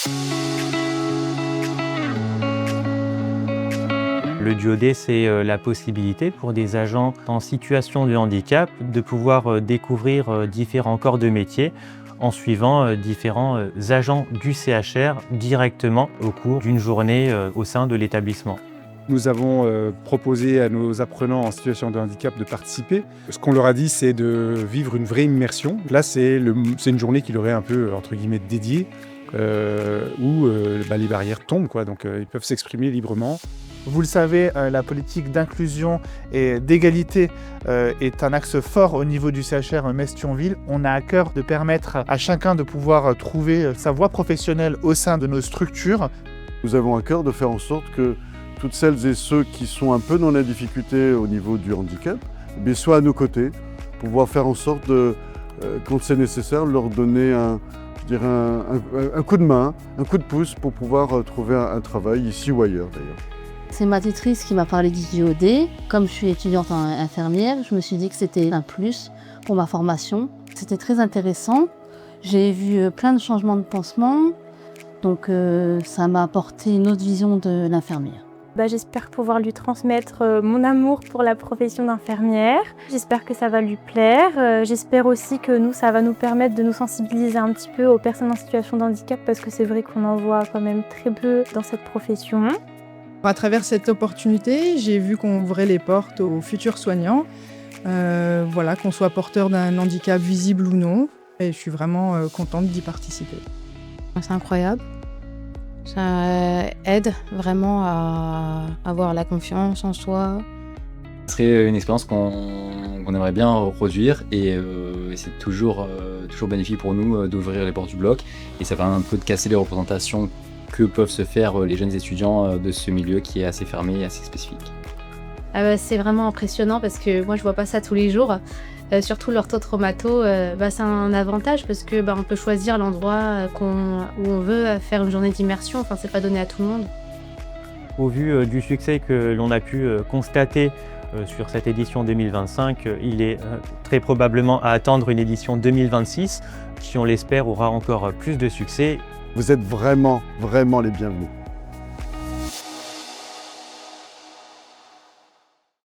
Le DUOD, c'est la possibilité pour des agents en situation de handicap de pouvoir découvrir différents corps de métier en suivant différents agents du CHR directement au cours d'une journée au sein de l'établissement. Nous avons proposé à nos apprenants en situation de handicap de participer. Ce qu'on leur a dit, c'est de vivre une vraie immersion. Là, c'est une journée qui leur est un peu, entre guillemets, dédiée, où les barrières tombent, quoi. Donc ils peuvent s'exprimer librement. Vous le savez, la politique d'inclusion et d'égalité est un axe fort au niveau du CHR Metz-Thionville. On a à cœur de permettre à chacun de pouvoir trouver sa voie professionnelle au sein de nos structures. Nous avons à cœur de faire en sorte que toutes celles et ceux qui sont un peu dans la difficulté au niveau du handicap soient à nos côtés, pour pouvoir faire en sorte de, quand c'est nécessaire, leur donner un coup de main, un coup de pouce pour pouvoir trouver un travail ici ou ailleurs d'ailleurs. C'est ma tutrice qui m'a parlé du DUOD. Comme je suis étudiante en infirmière, je me suis dit que c'était un plus pour ma formation. C'était très intéressant. J'ai vu plein de changements de pansement, donc ça m'a apporté une autre vision de l'infirmière. J'espère pouvoir lui transmettre mon amour pour la profession d'infirmière. J'espère que ça va lui plaire. J'espère aussi que ça va nous permettre de nous sensibiliser un petit peu aux personnes en situation de handicap, parce que c'est vrai qu'on en voit quand même très peu dans cette profession. À travers cette opportunité, j'ai vu qu'on ouvrait les portes aux futurs soignants, qu'on soit porteur d'un handicap visible ou non, et je suis vraiment contente d'y participer. C'est incroyable, ça aide vraiment à avoir la confiance en soi. Ce serait une expérience qu'on aimerait bien reproduire et c'est toujours bénéfique pour nous d'ouvrir les portes du bloc, et ça permet un peu de casser les représentations que peuvent se faire les jeunes étudiants de ce milieu qui est assez fermé et assez spécifique. C'est vraiment impressionnant parce que moi je vois pas ça tous les jours. Surtout l'orthotraumato, c'est un avantage parce que on peut choisir l'endroit où on veut faire une journée d'immersion. Enfin, c'est pas donné à tout le monde. Au vu du succès que l'on a pu constater sur cette édition 2025, il est très probablement à attendre une édition 2026 qui, on l'espère, aura encore plus de succès. Vous êtes vraiment les bienvenus.